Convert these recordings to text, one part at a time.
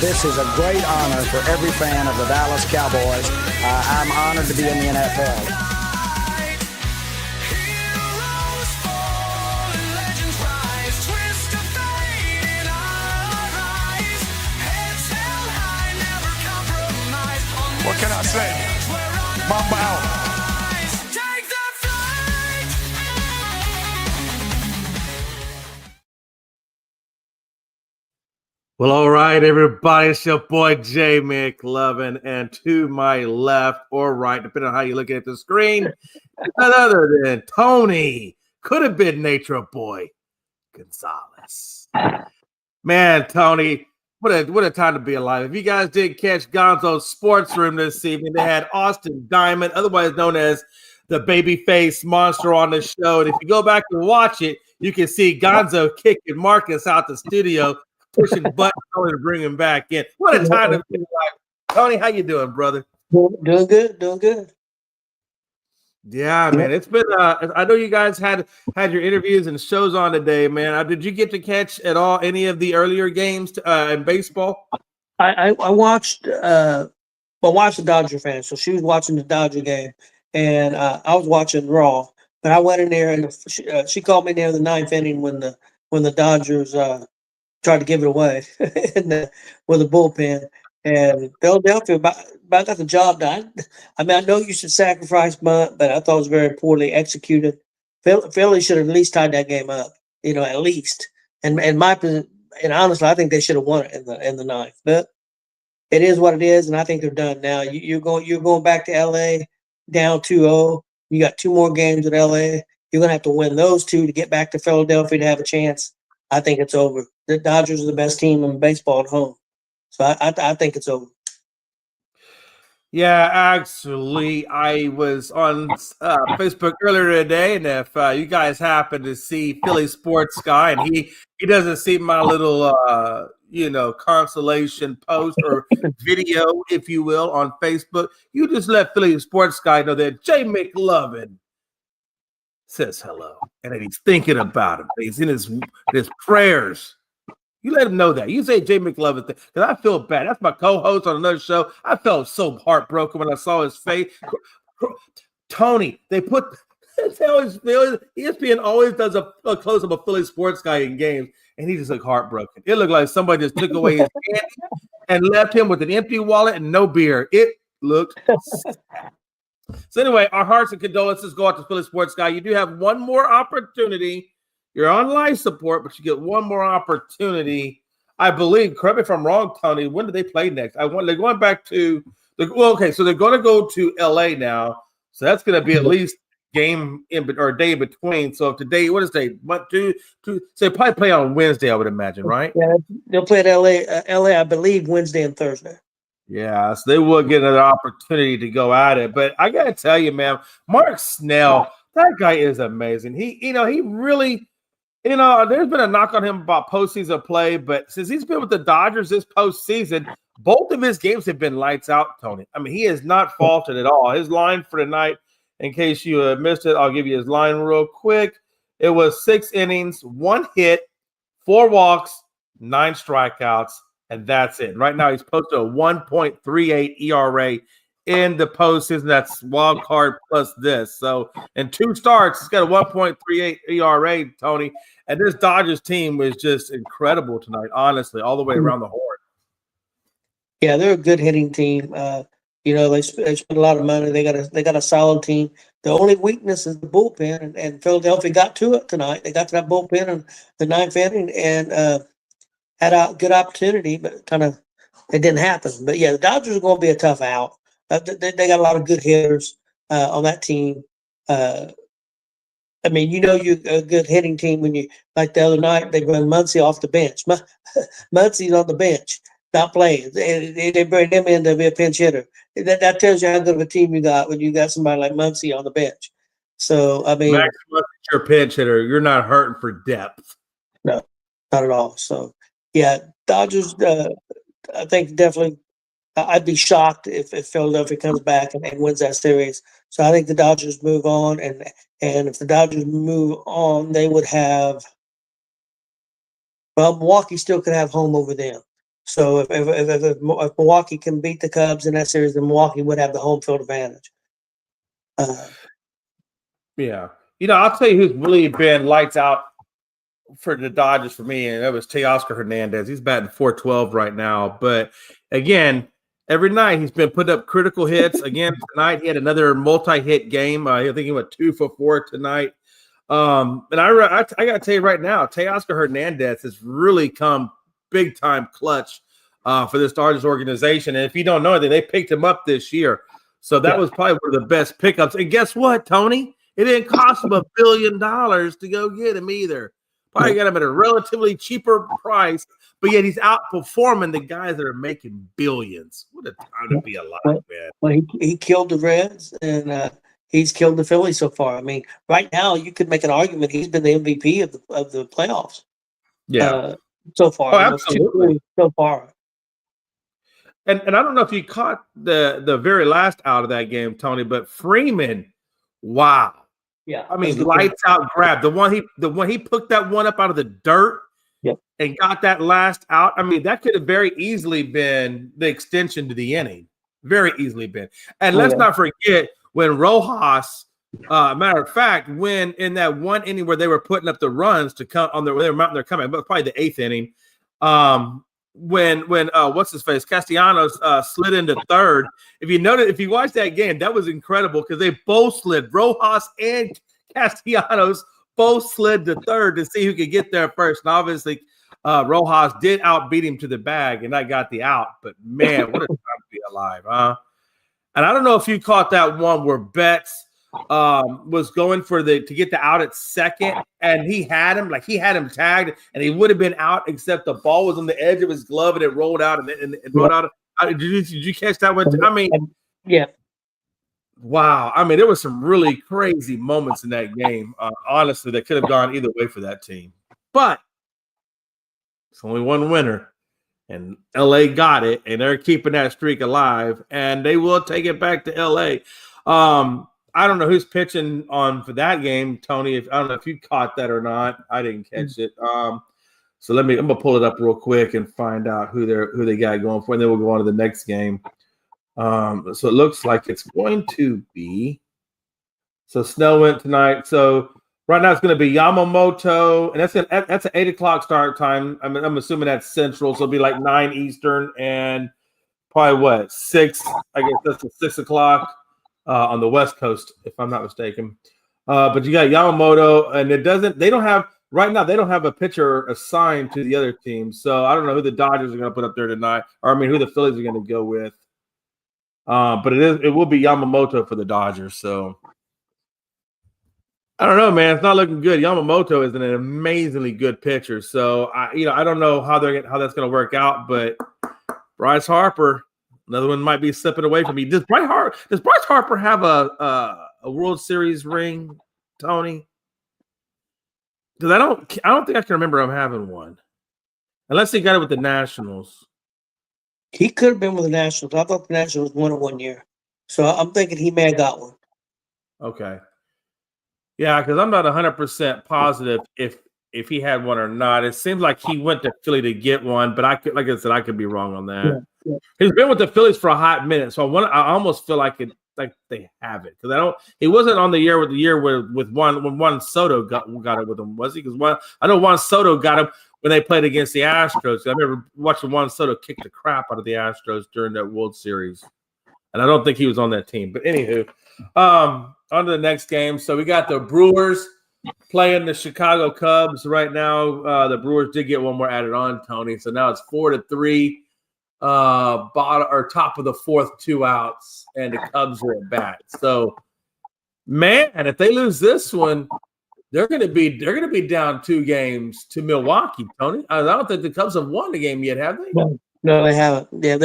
This is a great honor for every fan of the Dallas Cowboys. I'm honored to be in the NFL. What can I say? Mamba out. Well, all right, everybody. It's your boy J McLovin, and to my left or right, depending on how you're looking at the screen, none other than Tony. Could have been Nature Boy Gonzalez. Man, Tony, what a time to be alive. If you guys did catch Gonzo's Sports Room this evening, they had Austin Diamond, otherwise known as the babyface monster, on the show. And if you go back and watch it, you can see Gonzo kicking Marcus out the studio, pushing buttons to bring him back in. What a time to be alive. Tony, how you doing, brother? Doing good. Yeah, man. It's been I know you guys had your interviews and shows on today, man. Did you get to catch at all any of the earlier games in baseball? I watched the Dodger fan, so she was watching the Dodger game, and I was watching Raw. But I went in there, and she called me near the ninth inning when the Dodgers tried to give it away with a bullpen, and Philadelphia about got the job done. I mean, I know you should sacrifice bunt, but I thought it was very poorly executed. Philly should have at least tied that game up, at least. And honestly, I think they should have won it in the ninth. But it is what it is, and I think they're done now. You're going back to LA down 2-0. You got two more games at LA. You're gonna have to win those two to get back to Philadelphia to have a chance. I think it's over. The Dodgers are the best team in baseball at home, so I think it's over. Yeah, actually, I was on Facebook earlier today, and if you guys happen to see Philly Sports Guy, and he doesn't see my little consolation post or video, if you will, on Facebook, you just let Philly Sports Guy know that J McLovin says hello, and that he's thinking about him. He's in his prayers. You let him know that. You say J McLovin thing, because I feel bad. That's my co-host on another show. I felt so heartbroken when I saw his face. Tony, ESPN always does a close-up of Philly Sports Guy in games, and he just looked heartbroken. It looked like somebody just took away his candy and left him with an empty wallet and no beer. It looked sad. So anyway, our hearts and condolences go out to Philly Sports Guy. You do have one more opportunity. You're on life support, but you get one more opportunity. I believe, correct me if I'm wrong, Tony, when do they play next? They're going back to so they're going to go to LA now. So that's going to be at least game or day in between. So if today, what is day? So they probably play on Wednesday, I would imagine, right? Yeah, they'll play at LA, I believe, Wednesday and Thursday. Yeah, so they will get another opportunity to go at it. But I got to tell you, man, Mark Snell, that guy is amazing. He really. There's been a knock on him about postseason play, but since he's been with the Dodgers this postseason, both of his games have been lights out, Tony. I mean, he has not faltered at all. His line for tonight, in case you missed it, I'll give you his line real quick. It was 6 innings, 1 hit, 4 walks, 9 strikeouts, and that's it. Right now, he's posted a 1.38 ERA in the postseason. That's wild card plus this. So in 2 starts, he's got a 1.38 ERA, Tony. And this Dodgers team was just incredible tonight, honestly, all the way around the horn. Yeah, they're a good hitting team. They spent a lot of money. They got a solid team. The only weakness is the bullpen, and Philadelphia got to it tonight. They got to that bullpen in the ninth inning and had a good opportunity, but it didn't happen. But yeah, the Dodgers are going to be a tough out. They got a lot of good hitters on that team. You're a good hitting team when you, like the other night, they run Muncy off the bench. Muncy's on the bench, not playing. They bring him in to be a pinch hitter. That tells you how good of a team you got when you got somebody like Muncy on the bench. So, Max, you're a pinch hitter. You're not hurting for depth. No, not at all. So, yeah, Dodgers, I think definitely – I'd be shocked if Philadelphia comes back and wins that series. So I think the Dodgers move on, and if the Dodgers move on, they would have – Milwaukee still could have home over them. So if Milwaukee can beat the Cubs in that series, then Milwaukee would have the home field advantage. Yeah. I'll tell you who's really been lights out for the Dodgers for me, and that was Teoscar Hernandez. He's batting .412 right now. But again, every night he's been putting up critical hits. Again, tonight he had another multi-hit game. I think he went 2 for 4 tonight. And I got to tell you right now, Teoscar Hernandez has really come big time clutch for this Dodgers organization. And if you don't know anything, they picked him up this year. So that was probably one of the best pickups. And guess what, Tony? It didn't cost him $1 billion to go get him either. Probably got him at a relatively cheaper price, but yet he's outperforming the guys that are making billions. What a time to be alive, man. Well, he killed the Reds, and he's killed the Phillies so far. I mean, right now you could make an argument he's been the MVP of the playoffs. Yeah, so far. Oh, absolutely. So far. And I don't know if you caught the very last out of that game, Tony, but Freeman, wow. Yeah, I mean, lights out grab. The one he put that one up out of the dirt and got that last out. I mean, that could have very easily been the extension to the inning. Very easily been. And let's not forget when Rojas, matter of fact, when in that one inning where they were putting up the runs to come on they were mounting their comeback, but probably the 8th inning. When what's his face Castellanos slid into third. If you watch that game, that was incredible because they both slid. Rojas and Castellanos both slid to third to see who could get there first. And obviously, Rojas did outbeat him to the bag, and that got the out. But man, what a time to be alive, huh? And I don't know if you caught that one where Betts was going to get the out at second, and he had him tagged, and he would have been out except the ball was on the edge of his glove and it rolled out and rolled out. Did you catch that one? I mean, yeah. Wow. I mean, there was some really crazy moments in that game. Honestly, that could have gone either way for that team. But it's only one winner, and LA got it, and they're keeping that streak alive, and they will take it back to LA. I don't know who's pitching on for that game, Tony. I don't know if you caught that or not. I didn't catch it. So I'm gonna pull it up real quick and find out who they got going for, and then we'll go on to the next game. So it looks like it's going to be. So Snell went tonight. So right now it's going to be Yamamoto, and that's an 8:00 start time. I'm assuming that's Central, so it'll be like 9 Eastern, and probably 6. I guess that's at 6 o'clock. On the West Coast, if I'm not mistaken. But you got Yamamoto, and they don't have a pitcher assigned to the other team. So I don't know who the Dodgers are going to put up there tonight, or who the Phillies are going to go with. But it will be Yamamoto for the Dodgers. So I don't know, man. It's not looking good. Yamamoto is an amazingly good pitcher. So I don't know how that's going to work out, but Bryce Harper, another one might be slipping away from me. Does Bryce Harper have a World Series ring, Tony? Because I don't think I can remember him having one, unless he got it with the Nationals. He could have been with the Nationals. I thought the Nationals won it one year, so I'm thinking he may have got one. Okay, yeah, because I'm not 100% positive if he had one or not. It seems like he went to Philly to get one, but I could be wrong on that. Yeah. He's been with the Phillies for a hot minute, so I almost feel like they have it because he wasn't on the year with when Juan Soto got it with him, was he? Because I know Juan Soto got him when they played against the Astros. I remember watching Juan Soto kick the crap out of the Astros during that World Series, and I don't think he was on that team. But anywho, on to the next game. So we got the Brewers playing the Chicago Cubs right now. The Brewers did get one more added on, Tony. So now it's 4-3. Bottom or top of the fourth, 2 outs, and the Cubs are at bat. So, man, if they lose this one, they're going to be down 2 games to Milwaukee. Tony, I don't think the Cubs have won the game yet, have they? No, they haven't. Yeah,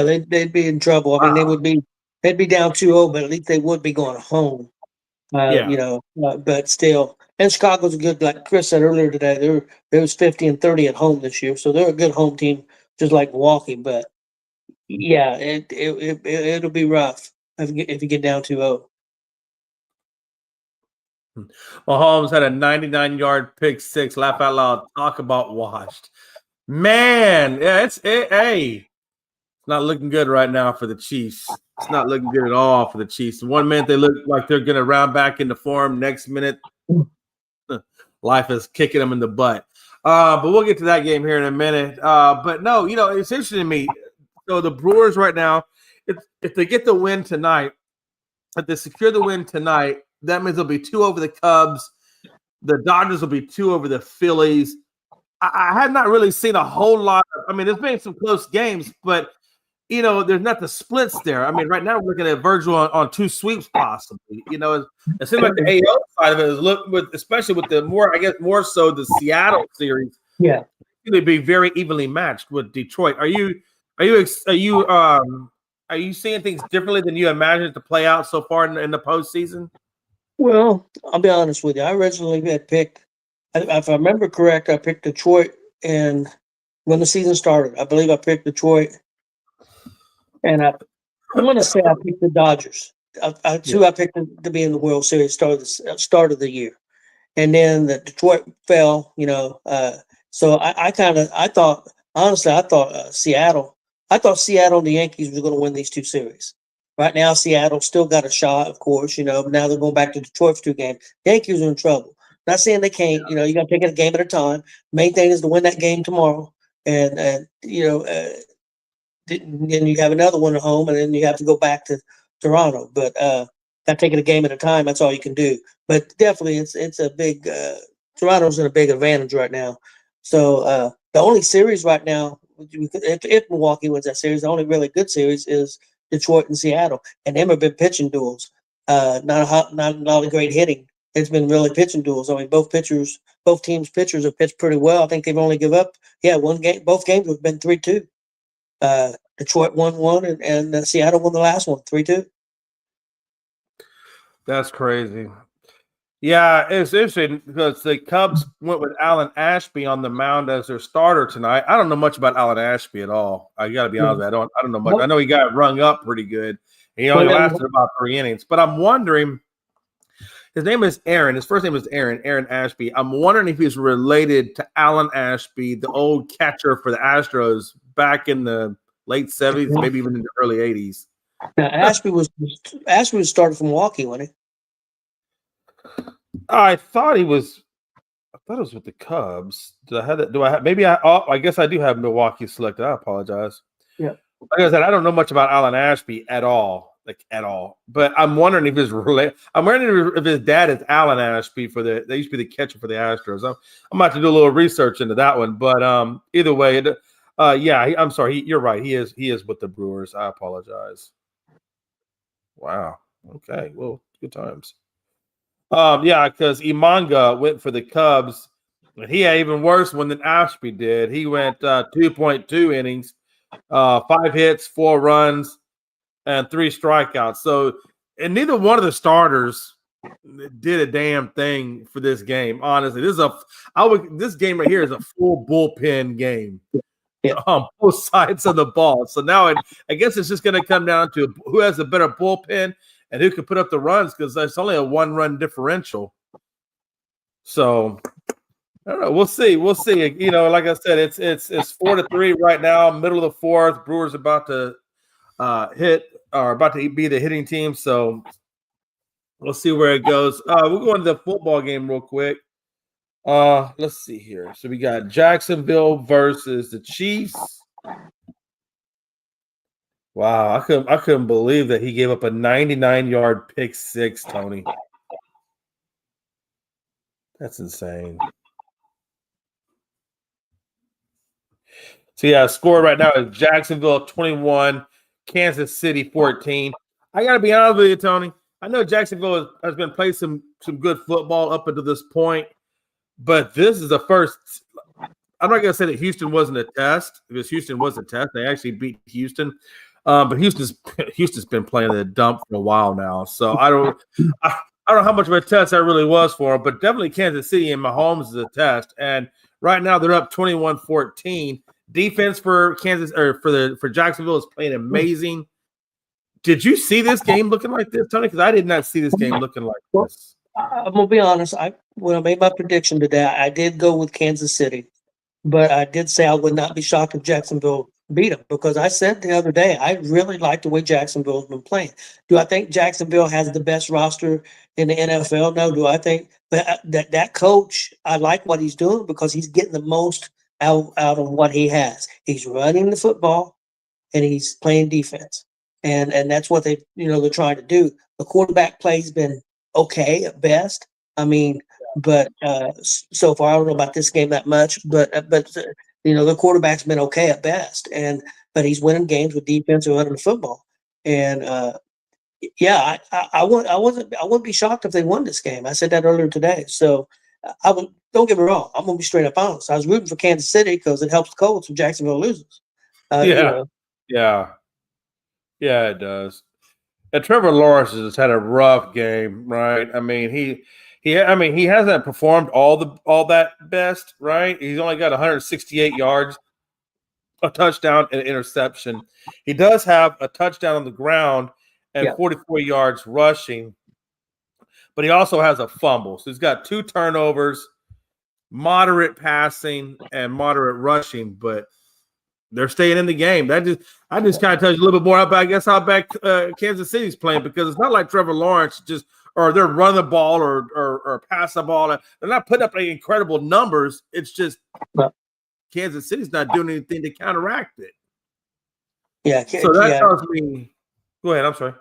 they'd be in trouble. I mean, they'd be down 2-0, but at least they would be going home. But still, and Chicago's a good. Like Chris said earlier today, they was 50-30 at home this year, so they're a good home team. Just like Milwaukee, but yeah, it'll be rough if you get down 2-0. Mahomes had a 99-yard pick six. Laugh out loud. Talk about washed. Man, yeah, hey, it's not looking good right now for the Chiefs. It's not looking good at all for the Chiefs. 1 minute they look like they're going to round back into form. Next minute, life is kicking them in the butt. But we'll get to that game here in a minute. But no, it's interesting to me. So the Brewers right now, if they get the win tonight, if they secure the win tonight, that means they'll be 2 over the Cubs. The Dodgers will be 2 over the Phillies. I have not really seen a whole lot. There's been some close games, but there's not the splits there. Right now we're looking at Virgil on 2 sweeps possibly. It seems like the AL side of it is especially with the more so the Seattle series. Yeah, It's going to be very evenly matched with Detroit. Are you seeing things differently than you imagined to play out so far in the postseason? well, I'll be honest with you. I originally had picked, if I remember correct, I picked Detroit, and when the season started, I believe I picked Detroit, and I want to say I picked the Dodgers. I picked them to be in the World Series start of the year, and then the Detroit fell. So I thought Seattle. I thought Seattle and the Yankees were going to win these 2 series. Right now, Seattle still got a shot, of course. Now they're going back to Detroit for 2 games. Yankees are in trouble. Not saying they can't. You got to take it a game at a time. Main thing is to win that game tomorrow, and then you have another one at home, and then you have to go back to Toronto. But got to take it a game at a time. That's all you can do. But definitely, it's a big. Toronto's in a big advantage right now. So the only series right now, if Milwaukee wins that series, the only really good series is Detroit and Seattle, and them have been pitching duels. Not a lot of great hitting. It's been really pitching duels. Both teams' pitchers have pitched pretty well. I think they've only give up. One game. Both games have been 3-2. Detroit won 1, and Seattle won the last one 3-2. That's crazy. Yeah, it's interesting because the Cubs went with Alan Ashby on the mound as their starter tonight. I don't know much about Alan Ashby at all. I got to be honest with you. I don't know much. I know he got rung up pretty good. He only lasted about 3 innings. But I'm wondering, his name is Aaron. His first name is Aaron Ashby. I'm wondering if he's related to Alan Ashby, the old catcher for the Astros back in the late 70s, maybe even in the early 80s. Now, Ashby was started from Milwaukee, wasn't he? I thought it was with the Cubs. Did I have that? I guess I do have Milwaukee selected. I apologize. Yeah. Like I said, I don't know much about Alan Ashby at all. But I'm wondering if if his dad is Alan Ashby they used to be the catcher for the Astros. I'm about to do a little research into that one. But either way, I'm sorry. You're right. He is with the Brewers. I apologize. Wow. Okay. Well, good times. Because Imanga went for the Cubs, and he had even worse one than Ashby did. He went 2.2 innings, 5 hits, 4 runs, and 3 strikeouts. So, and neither one of the starters did a damn thing for this game. Honestly, this game right here is a full bullpen game on both sides of the ball. So now I guess it's just going to come down to who has the better bullpen and who can put up the runs, because there's only a 1-run differential. So I don't know. We'll see. Like I said, it's 4-3 right now, middle of the 4th. Brewers about to about to be the hitting team. So we'll see where it goes. We'll go into the football game real quick. Let's see here. So we got Jacksonville versus the Chiefs. Wow, I couldn't believe that he gave up a 99-yard pick 6, Tony. That's insane. So score right now is Jacksonville 21, Kansas City 14. I gotta be honest with you, Tony. I know Jacksonville has been playing some good football up until this point, but this is the first. I'm not gonna say that Houston wasn't a test, because Houston was a test. They actually beat Houston. But Houston's been playing the dump for a while now, so I don't know how much of a test that really was for them, but definitely Kansas City and Mahomes is a test. And right now they're up 21-14. Defense for Jacksonville is playing amazing. Did you see this game looking like this, Tony? Because I did not see this game looking like this. I'm gonna be honest. When I made my prediction today, I did go with Kansas City, But I did say I would not be shocked if Jacksonville beat them, because I said the other day I really like the way Jacksonville's been playing. Do I think Jacksonville has the best roster in the NFL? No. Do I think that coach? I like what he's doing because he's getting the most out of what he has. He's running the football and he's playing defense, and that's what they're trying to do. The quarterback play's been okay at best. I mean, but so far I don't know about this game that much, but the quarterback's been okay at best, but he's winning games with defense and running the football. And yeah, I wouldn't be shocked if they won this game. I said that earlier today. So I would. Don't get me wrong. I'm gonna be straight up honest. I was rooting for Kansas City because it helps the Colts if Jacksonville loses. Yeah. Yeah, it does. And Trevor Lawrence has had a rough game, right? I mean, he hasn't performed all that best, right? He's only got 168 yards, a touchdown, and an interception. He does have a touchdown on the ground and 44 yards rushing, but he also has a fumble. So he's got 2 turnovers, moderate passing, and moderate rushing, but they're staying in the game. I just kind of tells you a little bit more about, I guess, how bad Kansas City's playing, because it's not like Trevor Lawrence or they're running the ball or pass the ball. They're not putting up any incredible numbers. It's just Kansas City's not doing anything to counteract it. Yeah. So that tells me. Go ahead. I'm sorry.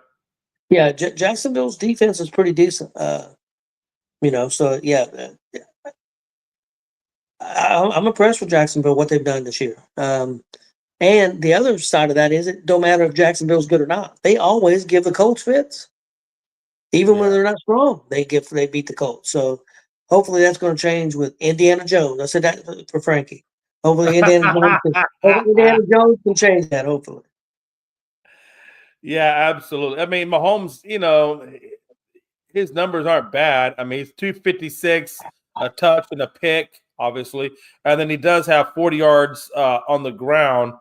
Yeah, Jacksonville's defense is pretty decent. So yeah. I'm impressed with Jacksonville, what they've done this year. And the other side of that is it don't matter if Jacksonville's good or not. They always give the Colts fits. Even when they're not strong, they beat the Colts. So hopefully that's going to change with Indiana Jones. I said that for Frankie. Hopefully Indiana Jones can change that, hopefully. Yeah, absolutely. I mean, Mahomes, his numbers aren't bad. I mean, he's 256, a touch and a pick, obviously. And then he does have 40 yards on the ground.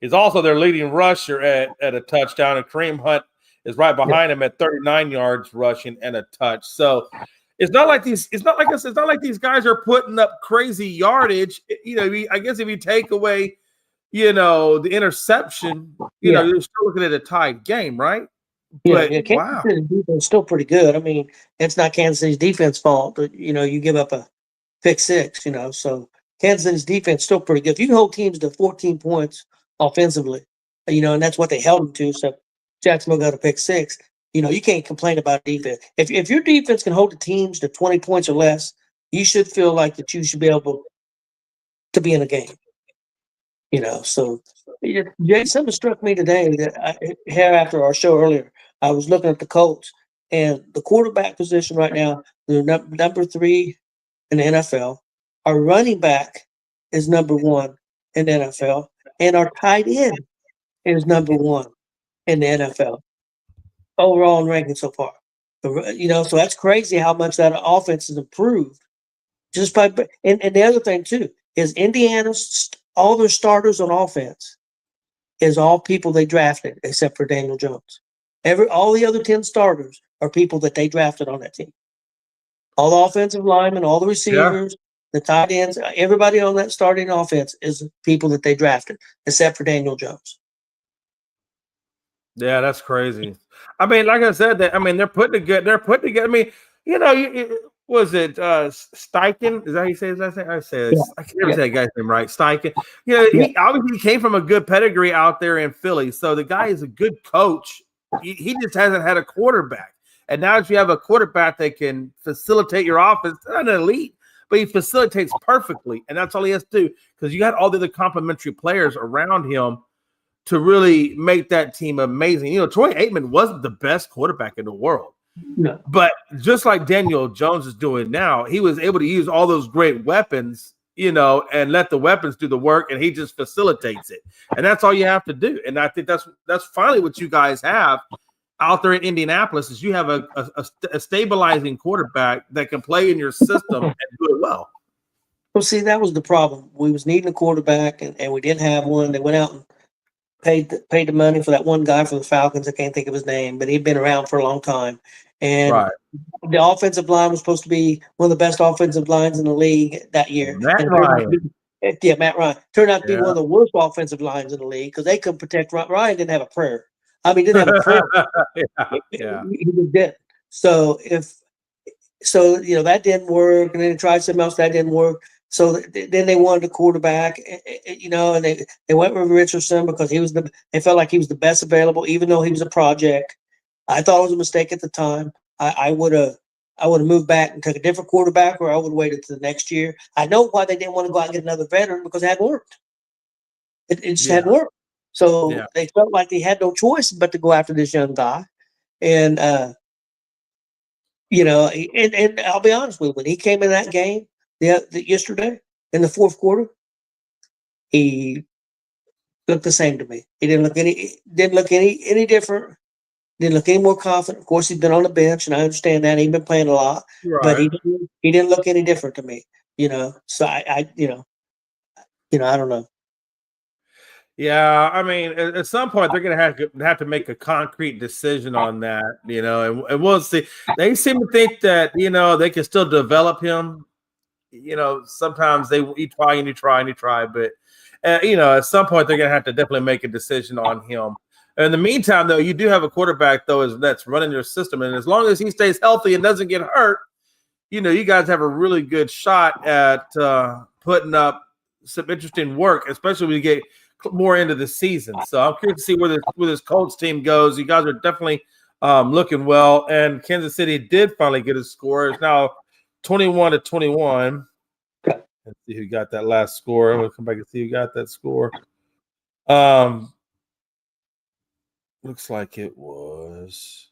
He's also their leading rusher at a touchdown, and Kareem Hunt is right behind him at 39 yards rushing and a touch. So it's not like these guys are putting up crazy yardage. I guess if you take away, the interception, you're still looking at a tied game, right? But Kansas City's defense is still pretty good. I mean, it's not Kansas City's defense fault that, you give up a pick 6, so Kansas City's defense is still pretty good. If you can hold teams to 14 points offensively, and that's what they held them to. So Jacksonville got a pick 6. You can't complain about defense. If your defense can hold the teams to 20 points or less, you should feel like that you should be able to be in a game. So Jay, something struck me today that here after our show earlier, I was looking at the Colts and the quarterback position right now. They're number 3 in the NFL. Our running back is number 1 in the NFL, and our tight end is number 1 in the NFL overall in ranking so far. So that's crazy how much that offense has improved. Just by and the other thing too is Indiana's all their starters on offense is all people they drafted except for Daniel Jones. All the other 10 starters are people that they drafted on that team. All the offensive linemen, all the receivers, the tight ends, everybody on that starting offense is people that they drafted except for Daniel Jones. Yeah, that's crazy. I mean, like I said, they're putting together. I mean, was it Steichen? Is that how you say his last name? I can't never say that guy's name right. Steichen. He obviously came from a good pedigree out there in Philly. So the guy is a good coach. He just hasn't had a quarterback. And now if you have a quarterback that can facilitate your offense, not an elite, but he facilitates perfectly. And that's all he has to do, because you got all the other complementary players around him to really make that team amazing. Troy Aikman wasn't the best quarterback in the world. No. But just like Daniel Jones is doing now, he was able to use all those great weapons, and let the weapons do the work, and he just facilitates it. And that's all you have to do. And I think that's finally what you guys have out there in Indianapolis, is you have a stabilizing quarterback that can play in your system and do it well. Well, see, that was the problem. We was needing a quarterback, and we didn't have one. They went out and paid the money for that one guy for the Falcons. I can't think of his name, but he'd been around for a long time. And the offensive line was supposed to be one of the best offensive lines in the league that year. Yeah, Matt Ryan turned out to be Yeah. one of the worst offensive lines in the league because they couldn't protect Ryan. Ryan didn't have a prayer. I mean, didn't have a prayer. Yeah. He Yeah. was dead. So that didn't work, and then they tried something else that didn't work. So then they wanted a quarterback, and they went with Richardson because they felt like he was the best available, even though he was a project. I thought it was a mistake at the time. I would have moved back and took a different quarterback, or I would have waited to the next year. I know why they didn't want to go out and get another veteran because it hadn't worked. It just hadn't Yeah. worked. So Yeah. they felt like they had no choice but to go after this young guy. And and I'll be honest with you, when he came in that game yesterday in the fourth quarter, he looked the same to me. He didn't look any different. Didn't look any more confident. Of course, he's been on the bench, and I understand that he's been playing a lot, but Right. he didn't look any different to me. So I don't know. Yeah, I mean, at some point they're going to have to make a concrete decision on that, and we'll see. They seem to think that they can still develop him. Sometimes you try and you try and you try, but at some point they're going to have to definitely make a decision on him. In the meantime, though, you do have a quarterback that's running your system, and as long as he stays healthy and doesn't get hurt, you guys have a really good shot at putting up some interesting work, especially when you get more into the season. So I'm curious to see where this Colts team goes. You guys are definitely looking well, and Kansas City did finally get a score. It's now 21-21. Let's see who got that last score. I'm gonna come back and see who got that score. Looks like it was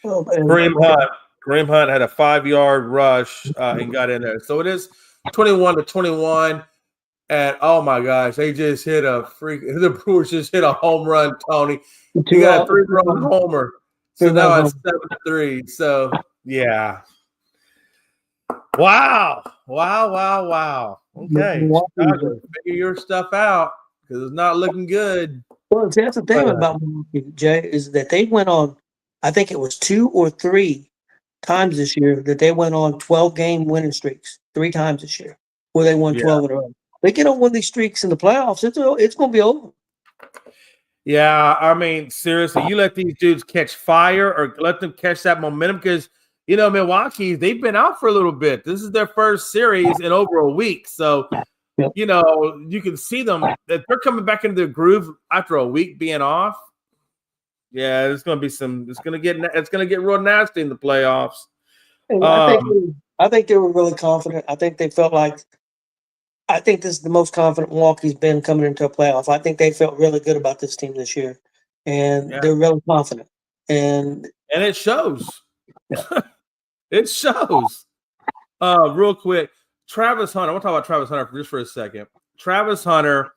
Kareem Hunt. Kareem Hunt had a 5-yard rush and got in there. So it is 21-21. And oh my gosh, they just hit the Brewers just hit a home run, Tony. You got a 3-run homer. So now it's 7-3. So yeah. Wow. Okay. Chicago, figure your stuff out because it's not looking good. Well, that's the thing about Milwaukee, Jay, is that they went on, I think it was 2 or 3 times this year that they went on 12-game winning streaks. 3 times this year where they won 12 in a row. They get on one of these streaks in the playoffs, it's going to be over. Yeah, I mean, seriously, you let these dudes catch fire or let them catch that momentum because, Milwaukee, they've been out for a little bit. This is their first series in over a week. So, you can see them that they're coming back into the groove after a week being off. Yeah, it's going to get real nasty in the playoffs. And I think they were really confident. I think they felt like this is the most confident Milwaukee's been coming into a playoff. I think they felt really good about this team this year, and they're really confident. And it shows. It shows. Real quick, Travis Hunter. I want to talk about Travis Hunter just for a second. Travis Hunter,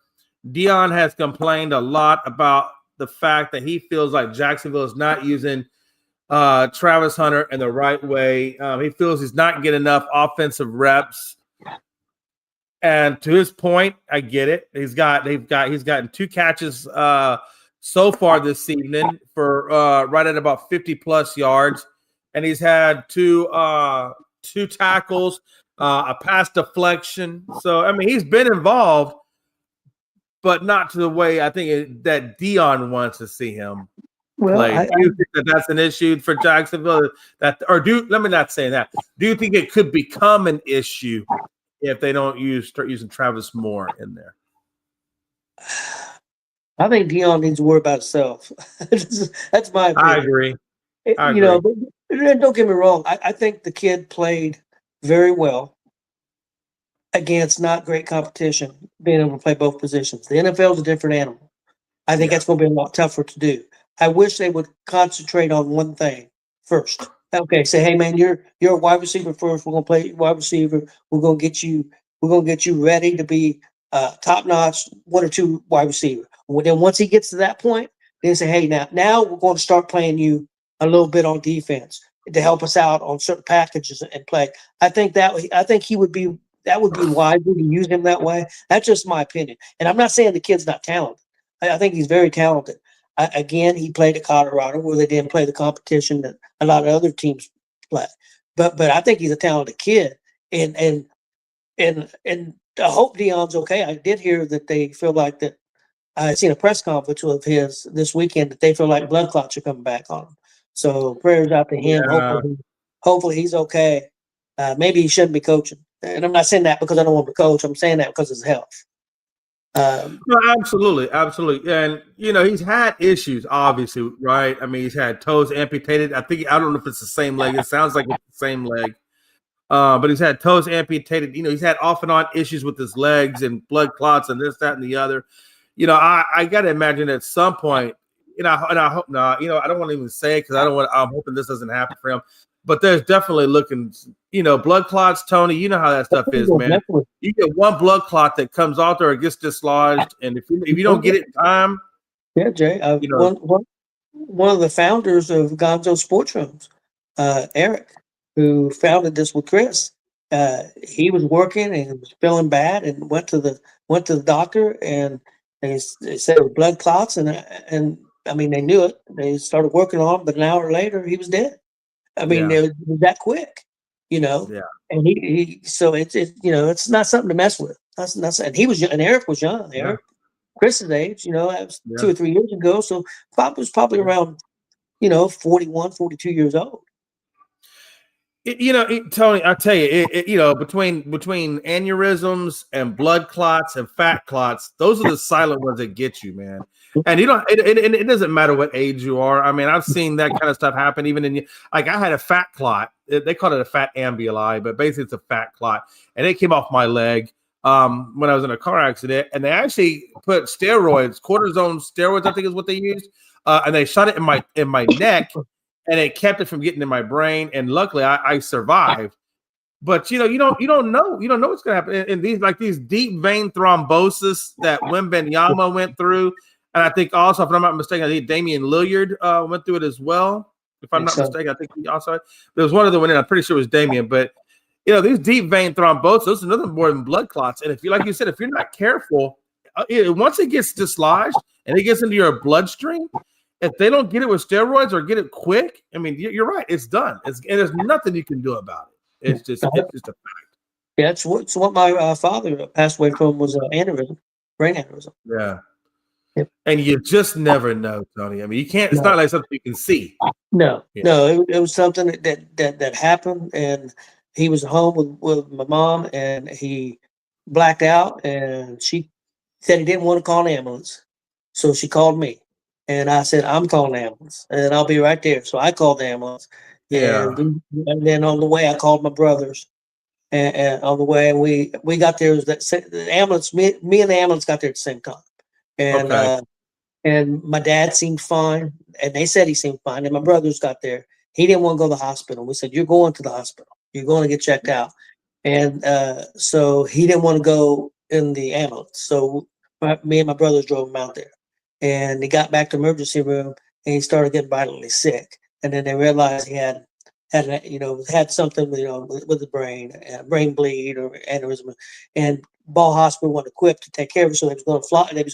Dion has complained a lot about the fact that he feels like Jacksonville is not using Travis Hunter in the right way. He feels he's not getting enough offensive reps. And to his point, I get it. He's gotten 2 catches so far this evening for right at about 50 plus yards, and he's had 2 tackles, a pass deflection. So I mean, he's been involved, but not to the way I think that Dion wants to see him play. Do you think that's an issue for Jacksonville? Let me not say that. Do you think it could become an issue if they don't start using Travis more in there? I think Dion needs to worry about himself. That's my opinion. I agree. But don't get me wrong. I think the kid played very well against not great competition, being able to play both positions. The NFL is a different animal. I think that's going to be a lot tougher to do. I wish they would concentrate on one thing first. Okay, say, hey man, you're a wide receiver first. We're gonna play wide receiver. We're gonna get you ready to be top notch 1 or 2 wide receiver. Then once he gets to that point, then say, hey, now we're going to start playing you a little bit on defense to help us out on certain packages and play. I think he would be wise to use him that way. That's just my opinion. And I'm not saying the kid's not talented. I think he's very talented. Again, he played at Colorado where they didn't play the competition that a lot of other teams play. But I think he's a talented kid. And I hope Dion's okay. I did hear that they feel like that. I seen a press conference of his this weekend that they feel like blood clots are coming back on him. So prayers out to him. Yeah. Hopefully he's okay. Maybe he shouldn't be coaching. And I'm not saying that because I don't want to coach. I'm saying that because of his health. No, absolutely, absolutely. And he's had issues, obviously, right? I mean, he's had toes amputated. I don't know if it's the same leg. It sounds like it's the same leg. But he's had toes amputated. He's had off and on issues with his legs and blood clots and this, that, and the other. I got to imagine at some point, and I hope not. I don't want to even say it because I'm hoping this doesn't happen for him. But there's definitely looking, blood clots, Tony. You know how that stuff is, man. Definitely. You get one blood clot that comes out there or gets dislodged, and if you don't get it in time, yeah, Jay. One of the founders of Gonzo Sports Rooms, Eric, who founded this with Chris, he was working and was feeling bad and went to the doctor and they said it was blood clots and I mean they knew it. They started working on him, but an hour later he was dead. I mean, Yeah. it was that quick, Yeah. And so it's not something to mess with. That's and he was and Eric was young. Eric, Chris's age, that was 2 or 3 years ago. So Bob was probably around, 41, 42 years old. Tony, I tell you, between aneurysms and blood clots and fat clots, those are the silent ones that get you, man. And it doesn't matter what age you are. I mean, I've seen that kind of stuff happen even I had a fat clot. They called it a fat ambuli, but basically it's a fat clot, and it came off my leg when I was in a car accident, and they actually put steroids, cortisone steroids, I think is what they used, and they shot it in my neck. And it kept it from getting in my brain. And luckily I survived. But you don't know what's gonna happen. And these deep vein thrombosis that Wembenyama went through. And I think also, if I'm not mistaken, I think Damian Lillard went through it as well. If I'm not mistaken, I think he also there was one other one in. I'm pretty sure it was Damian, but these deep vein thrombosis, those are nothing more than blood clots. And if you like you said, if you're not careful, once it gets dislodged and it gets into your bloodstream, if they don't get it with steroids or get it quick, I mean, you're right. It's done. And there's nothing you can do about it. It's just a fact. Yeah, it's what my father passed away from was aneurysm, brain aneurysm. Yeah. Yep. And you just never know, Tony. I mean, you can't. It's not like something you can see. No, it was something that happened, and he was home with my mom, and he blacked out, and she said he didn't want to call an ambulance, so she called me. And I said, I'm calling the ambulance and I'll be right there. So I called the ambulance. Yeah. And then on the way, I called my brothers. And on the way, we got there. The ambulance, me and the ambulance got there at the same time. And and my dad seemed fine. And they said he seemed fine. And my brothers got there. He didn't want to go to the hospital. We said, you're going to the hospital. You're going to get checked out. And so he didn't want to go in the ambulance. So me and my brothers drove him out there. And he got back to the emergency room and he started getting violently sick. And then they realized he had something, with the brain bleed or aneurysm. And Ball Hospital wasn't equipped to take care of him, so they was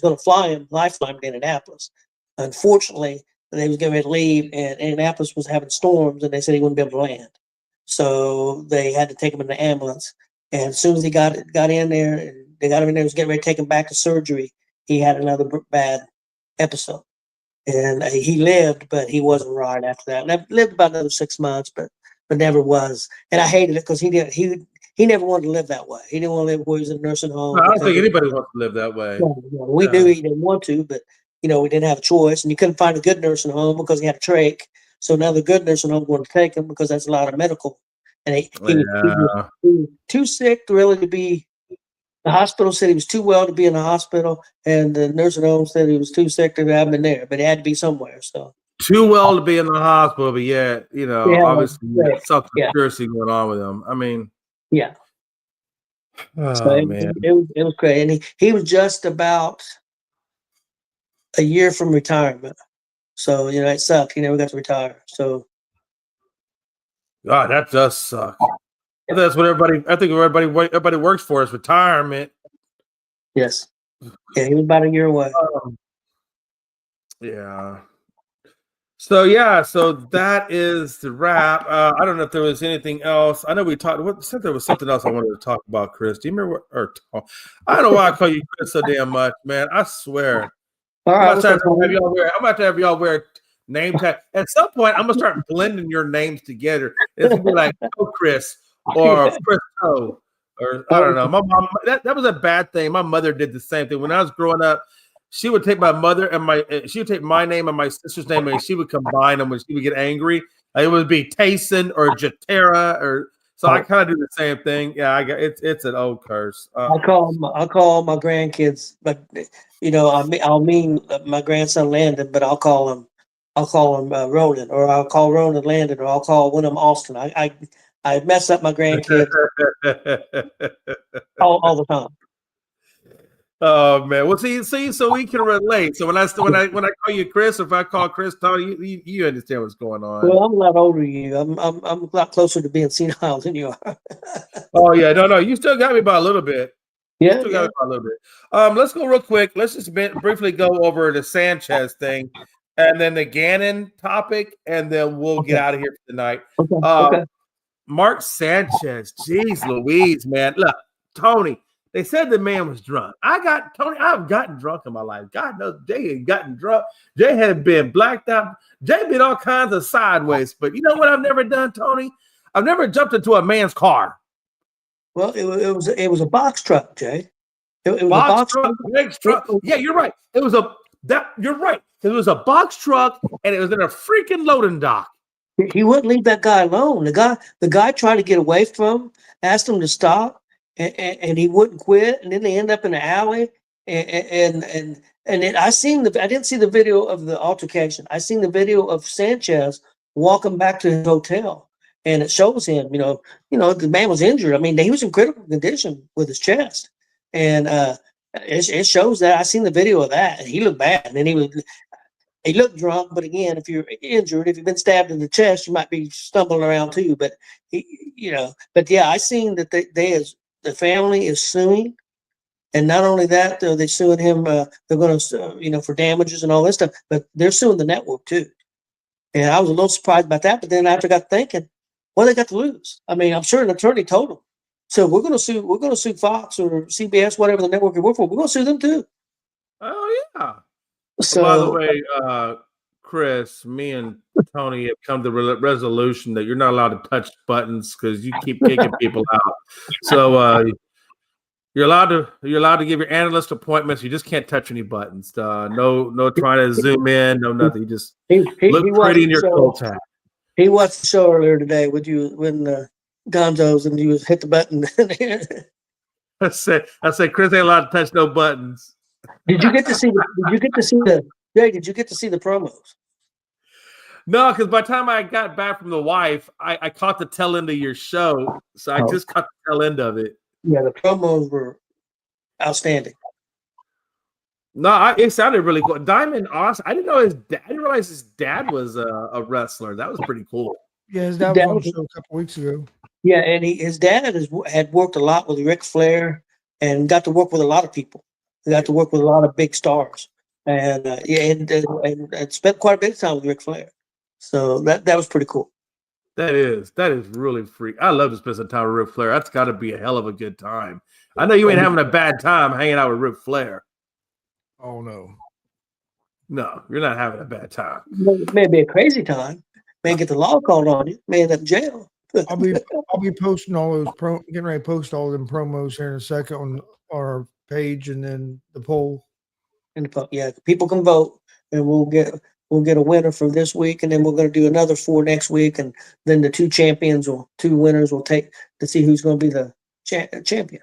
going to fly him to Indianapolis. Unfortunately, they was getting ready to leave, and Indianapolis was having storms, and they said he wouldn't be able to land. So they had to take him in the ambulance. And as soon as he got in there, and they got him in there, was getting ready to take him back to surgery, he had another bad episode, and he lived, but he wasn't right after that. And I lived about another 6 months, but never was. And I hated it because he never wanted to live that way. He didn't want to live where he was in a nursing home. No, I don't think anybody wants to live that way. We knew he didn't want to, but we didn't have a choice, and you couldn't find a good nursing home because he had a trach. So now the good nursing home wanted to take him because that's a lot of medical, and he was too sick really to be. The hospital said he was too well to be in the hospital, and the nursing home said he was too sick to have been there, but he had to be somewhere. So too well to be in the hospital, but yet, obviously some conspiracy going on with him. I mean, yeah. Oh, so man. It was crazy, and he was just about a year from retirement. So it sucked. He never got to retire. So God, that does suck. That's what everybody works for is retirement. Yes. Yeah, he was about a year away. Yeah. So yeah, so that is the wrap. I don't know if there was anything else. I know we talked. What said there was something else I wanted to talk about, Chris? Do you remember? I don't know why I call you Chris so damn much, man. I swear. All I'm right, about what's to up, have Tony? y'all wear. I'm about to have y'all wear name tag. At some point, I'm gonna start blending your names together. It's gonna be like Chris or Chris O. Or I don't know. My mom. That was a bad thing. My mother did the same thing when I was growing up. She would take my mother and she would take my name and my sister's name and she would combine them when she would get angry. It would be Tayson or Jatera or so I kind of do the same thing. Yeah, I got it's an old curse. I call my grandkids, but I'll mean my grandson Landon, but I'll call him Ronan, or I'll call Ronan Landon, or I'll call one of them Austin. I mess up my grandkids all the time. Oh man, well, see, so we can relate. So when I call you Chris, or if I call Chris Tony, you understand what's going on. Well, I'm a lot older than you. I'm a lot closer to being senile than you are. Oh yeah, no, you still got me by a little bit. You Yeah, still got me by a little bit. Let's go real quick. Let's just briefly go over the Sanchez thing, and then the Gannon topic, and then we'll get out of here for tonight. Okay. Mark Sanchez, geez, Louise, man. Look, Tony. They said the man was drunk. I've gotten drunk in my life. God knows Jay had gotten drunk. Jay had been blacked out. Jay been all kinds of sideways. But you know what I've never done, Tony? I've never jumped into a man's car. Well, it was a box truck, Jay. It was a Box box truck, big truck. Yeah, you're right. You're right. It was a box truck and it was in a freaking loading dock. He wouldn't leave that guy alone. The guy tried to get away from him, asked him to stop, and he wouldn't quit. And then they end up in the alley. And then I didn't see the video of the altercation. I seen the video of Sanchez walking back to his hotel, and it shows him. The man was injured. I mean, he was in critical condition with his chest, and it shows that. I seen the video of that, and he looked bad. And then he looked drunk, but again, if you're injured, if you've been stabbed in the chest, you might be stumbling around too. But I seen that the family is suing, and not only that, they're suing him. They're going to, for damages and all this stuff, but they're suing the network too. And I was a little surprised about that. But then after I got thinking, what they got to lose? I mean, I'm sure an attorney told them. So we're going to sue Fox or CBS, whatever the network you work for. We're going to sue them too. Oh yeah. So, by the way, Chris, me and Tony have come to the resolution that you're not allowed to touch buttons because you keep kicking people out. So you're allowed to give your analyst appointments. You just can't touch any buttons. No trying to zoom in, no nothing. You just look pretty in your cold hat. He watched the show earlier today when Gonzo's and you hit the button. I said, Chris ain't allowed to touch no buttons. Did you get to see the promos? No, because by the time I got back from the wife, I caught the tail end of your show. So I just caught the tail end of it. Yeah, the promos were outstanding. No, it sounded really cool. Diamond Austin. I didn't realize his dad was a wrestler. That was pretty cool. Yeah, his dad was on the show a couple weeks ago. Yeah, and his dad had worked a lot with Ric Flair and got to work with a lot of people. He got to work with a lot of big stars, and spent quite a bit of time with Ric Flair. So that was pretty cool. That is really free. I love to spend some time with Ric Flair. That's got to be a hell of a good time. I know you ain't having a bad time hanging out with Ric Flair. Oh no, you're not having a bad time. It may be a crazy time. May get the law called on you. May end up in jail. I'll be posting all those getting ready to post all them promos here in a second on our page, and then the poll. Yeah, people can vote, and we'll get a winner for this week, and then we're going to do another 4 next week, and then the 2 winners will take to see who's going to be the champion.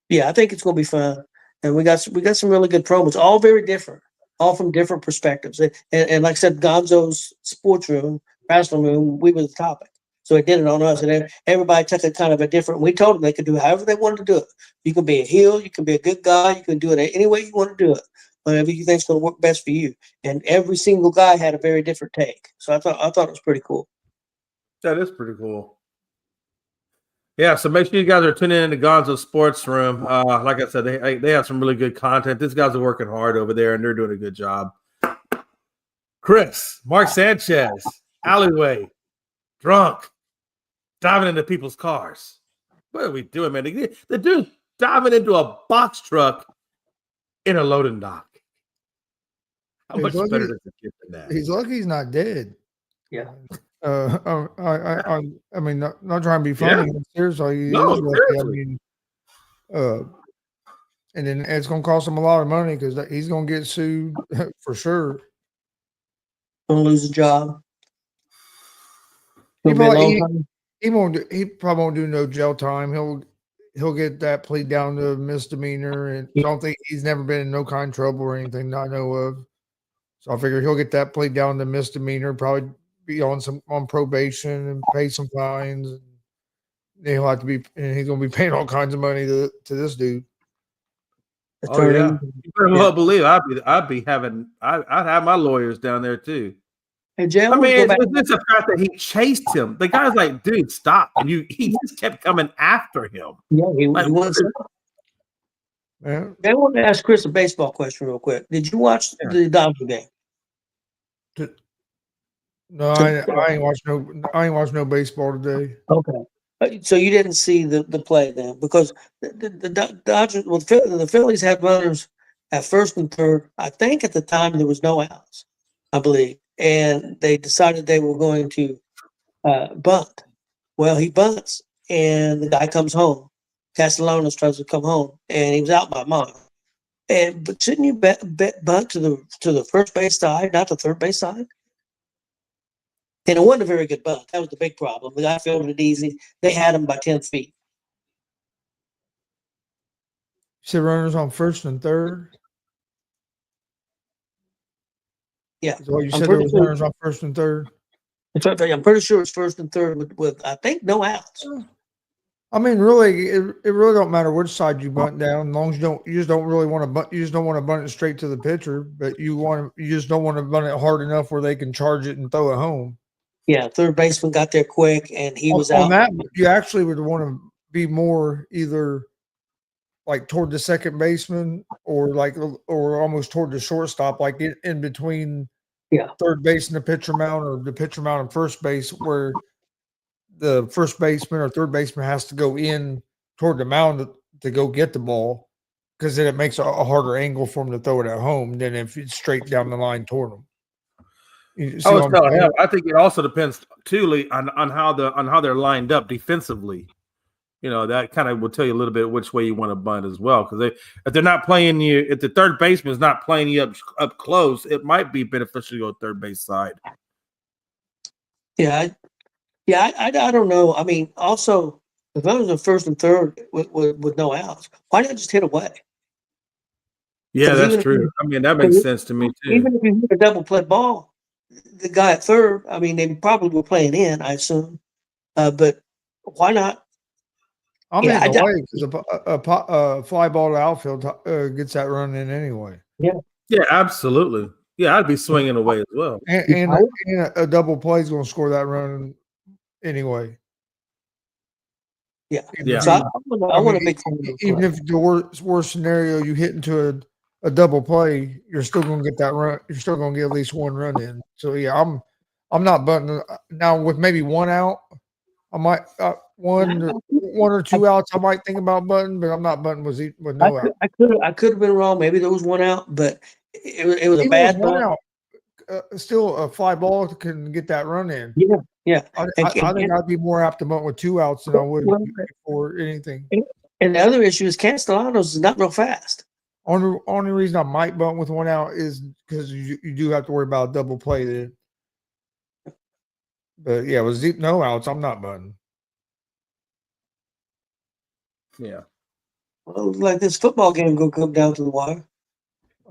Yeah, I think it's going to be fun, and we got some really good promos, all very different, all from different perspectives. And like I said, Gonzo's sports room, wrestling room, we were the topic. So it did it on us, and everybody took a kind of a different. We told them they could do however they wanted to do it. You can be a heel, you can be a good guy, you can do it any way you want to do it, whatever you think's going to work best for you. And every single guy had a very different take. So I thought it was pretty cool. That is pretty cool. Yeah, so make sure you guys are tuning in to Gonzo Sports Room. Like I said, they have some really good content. These guys are working hard over there, and they're doing a good job. Chris, Mark Sanchez, alleyway, drunk, diving into people's cars. What are we doing, man? The dude diving into a box truck in a loading dock. How much better does it get than that? He's lucky he's not dead. Yeah. I mean, not trying to be funny. Yeah. Seriously, he No, is lucky. seriously. I mean, and then it's going to cost him a lot of money because he's going to get sued for sure. Gonna lose a job. He Gonna be a long probably, time. he probably won't do no jail time. He'll get that plea down to misdemeanor, and I don't think he's never been in no kind of trouble or anything that I know of. So I figure he'll get that plea down to misdemeanor, probably be on probation and pay some fines. And he'll have to be, and he's gonna be paying all kinds of money to this dude. Oh yeah, you better well believe I'd have my lawyers down there too. Hey, Jay, I mean, it's the fact that he chased him. The guy's like, dude, stop. And he just kept coming after him. Yeah, he Like, was. Yeah. I want to ask Chris a baseball question real quick. Did you watch the Dodger game? No, I ain't watched no baseball today. Okay. So you didn't see the play then, because the Dodgers, well, the Phillies had runners at first and third. I think at the time there was no outs, I believe, and they decided they were going to bunt. Well, he bunts, and the guy comes home. Castellanos tries to come home, and he was out by a mile. But shouldn't you bunt to the first base side, not the third base side? And it wasn't a very good bunt. That was the big problem. The guy fielded it easy. They had him by 10 feet. You said runners on first and third? Yeah. So you said there was runners on first and third? I'm pretty sure it's first and third with I think no outs. I mean, really, it really don't matter which side you bunt down, as long as you just don't really want to bunt. You just don't want to bunt it straight to the pitcher, but you just don't want to bunt it hard enough where they can charge it and throw it home. Yeah, third baseman got there quick, and he was on out. That, you actually would want to be more either like toward the second baseman or almost toward the shortstop, like in between third base and the pitcher mound, or the pitcher mound and first base, where the first baseman or third baseman has to go in toward the mound to go get the ball, because then it makes a harder angle for him to throw it at home than if it's straight down the line toward him. I think it also depends too, Lee, on how they're lined up defensively. You know, that kind of will tell you a little bit which way you want to bunt as well. Because if they're not playing you, if the third baseman is not playing you up close, it might be beneficial to go third base side. I don't know. I mean, also, if I was in first and third with no outs, why not just hit away? Yeah, that's true. I mean, that makes sense to me too. Even if you hit a double play ball, the guy at third, I mean, they probably were playing in, I assume. But why not? I'm in the way because a fly ball to outfield gets that run in anyway. Yeah, absolutely. Yeah, I'd be swinging away as well. And a double play is going to score that run anyway. Yeah. So I want to make even if the worst scenario you hit into a double play, you're still going to get that run. You're still going to get at least one run in. So yeah, I'm not bunting now with maybe one out. I might one or two outs. I might think about bunting, but I'm not bunting with no out. I could have been wrong. Maybe there was one out, but it was a bad one out. Still, a fly ball can get that run in. Yeah. I think I'd be more apt to bunt with two outs than I would for anything. And the other issue is Castellanos is not real fast. Only reason I might bunt with one out is because you do have to worry about a double play then. But yeah, with no outs, I'm not bunting. Yeah. Well, like this football game gonna come down to the wire.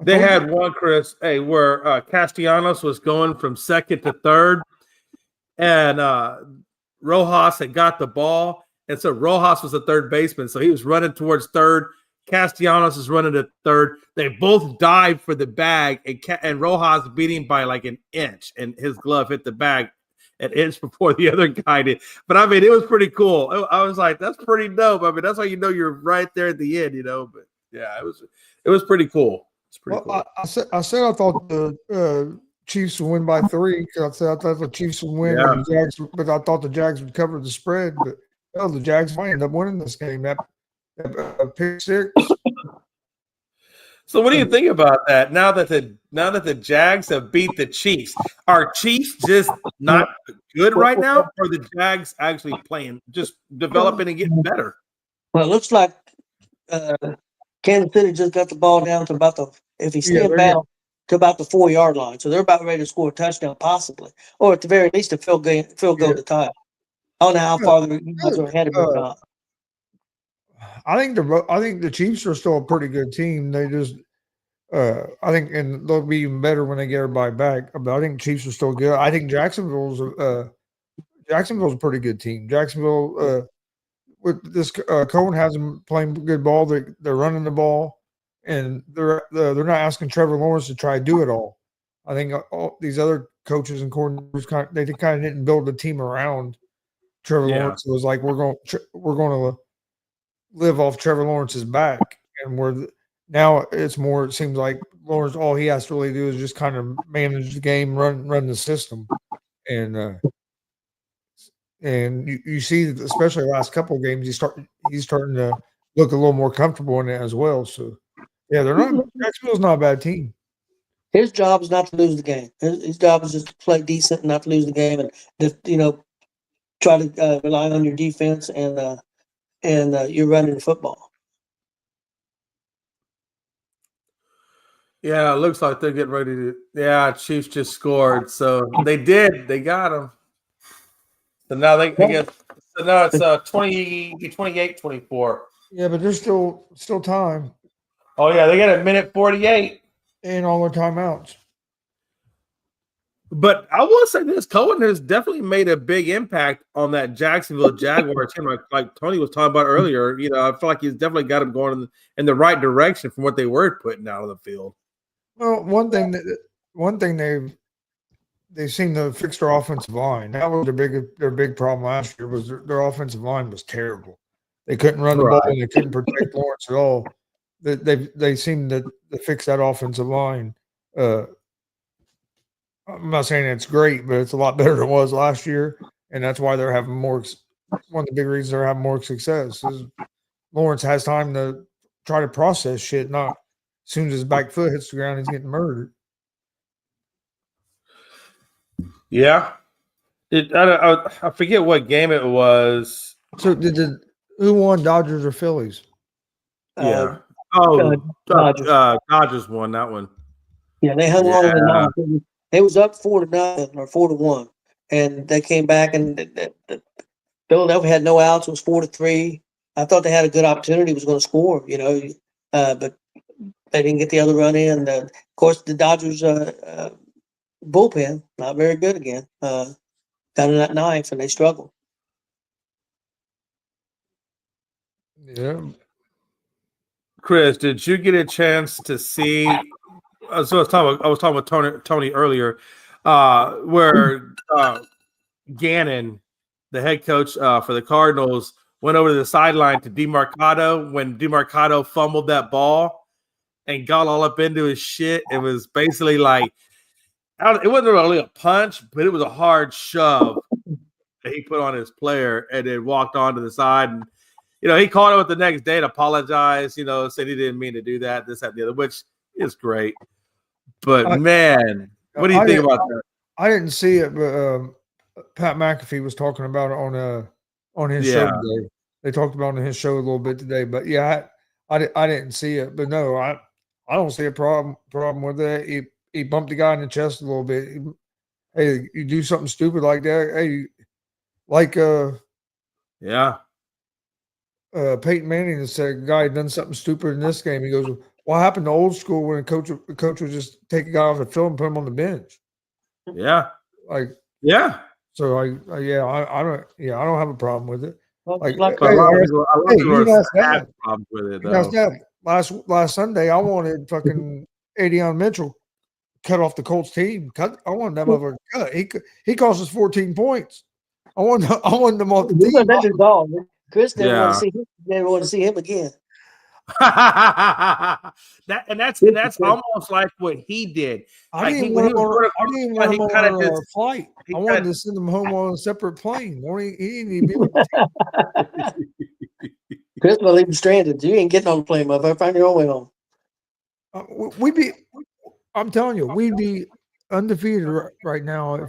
They had one, Chris, where Castellanos was going from second to third, and Rojas had got the ball, and so Rojas was a third baseman, so he was running towards third. Castellanos is running to third. They both dived for the bag, and Rojas beat him by like an inch, and his glove hit the bag. an inch before the other guy did. But I mean, it was pretty cool. I was like, that's pretty dope. I mean, that's how you know you're right there at the end, But yeah, it was pretty cool. It's pretty cool. I said I thought the Chiefs would win by 3 because I thought the Chiefs would win, and the Jags, but I thought the Jags would cover the spread. But the Jags might end up winning this game. That pick 6. So what do you think about that? Now that the Jags have beat the Chiefs, are Chiefs just not good right now, or the Jags actually playing, just developing and getting better? Well, it looks like Kansas City just got the ball down to about if he stepped out to about the 4-yard line, so they're about ready to score a touchdown, possibly, or at the very least a field goal to tie. I don't know how far the guys are ahead of them or not. I think the Chiefs are still a pretty good team. They just, I think, and they'll be even better when they get everybody back. But I think Chiefs are still good. I think Jacksonville's a pretty good team. Jacksonville, with this Cohen has them playing good ball. They're running the ball, and they're not asking Trevor Lawrence to try to do it all. I think all these other coaches and coordinators they kind of didn't build a team around Trevor Lawrence. It was like we're going to live off Trevor Lawrence's back, and now it seems like Lawrence, all he has to really do is just kind of manage the game, run the system, and you see, especially the last couple of games, he's starting to look a little more comfortable in it as well. So yeah, Jacksonville's not a bad team. His job is not to lose the game. His job is just to play decent and not to lose the game, and just try to rely on your defense and you're running the football. Yeah, it looks like they're getting ready to. Yeah, Chiefs just scored, so they did. They got them. So now I guess. So now it's 28-24. Yeah, but there's still time. Oh yeah, they got a minute 48 and all their timeouts. But I will say this: Cohen has definitely made a big impact on that Jacksonville Jaguar team, like Tony was talking about earlier. I feel like he's definitely got them going in the right direction from what they were putting out of the field. Well, one thing they seem to fix their offensive line. That was their big problem last year. Was their offensive line was terrible. They couldn't run the ball and they couldn't protect Lawrence at all. They seem to fix that offensive line. I'm not saying it's great, but it's a lot better than it was last year, and that's why they're having more. One of the big reasons they're having more success is Lawrence has time to try to process shit. Not as soon as his back foot hits the ground, he's getting murdered. Yeah, I forget what game it was. So who won, Dodgers or Phillies? Yeah. Dodgers won that one. Yeah, they hung on to the 9. It was up 4-0 or 4-1, and they came back and Philadelphia had no outs. It was 4-3. I thought they had a good opportunity. Was going to score, but they didn't get the other run in. Of course, the Dodgers bullpen not very good again. Got in that 9th, and they struggled. Yeah. Chris, did you get a chance to see? So I was talking with Tony earlier, where Gannon, the head coach for the Cardinals, went over to the sideline to DeMarcado when DeMarcado fumbled that ball and got all up into his shit. It was basically like, it wasn't really a punch, but it was a hard shove that he put on his player and then walked onto the side. And, he called it the next day and apologized, said he didn't mean to do that, this, that, and the other, which is great. But, man, what do you think about that? I didn't see it, but Pat McAfee was talking about it on his show today. They talked about it on his show a little bit today. But, yeah, I didn't see it. But, no, I don't see a problem with that. He bumped the guy in the chest a little bit. Hey, you do something stupid like that. Hey, like Peyton Manning said, a guy had done something stupid in this game. He goes, what happened to old school when a coach would just take a guy off the field and put him on the bench? Yeah. So I don't have a problem with it. Last Sunday, I wanted fucking Adion Mitchell cut off the Colts team. I wanted that motherfucker cut. He cost us 14 points. I wanted them off the team. That's his dog. Chris never want Yeah. to see him. Never want to see him again. that's almost like what he did. I didn't Like, want he him kinda on just- a flight. he I wanted kinda- to send him home on a separate plane. He didn't even be with the team. Chris will leave him stranded. You ain't getting on the plane, motherfucker. Find your own way home. I'm telling you, we'd be undefeated right now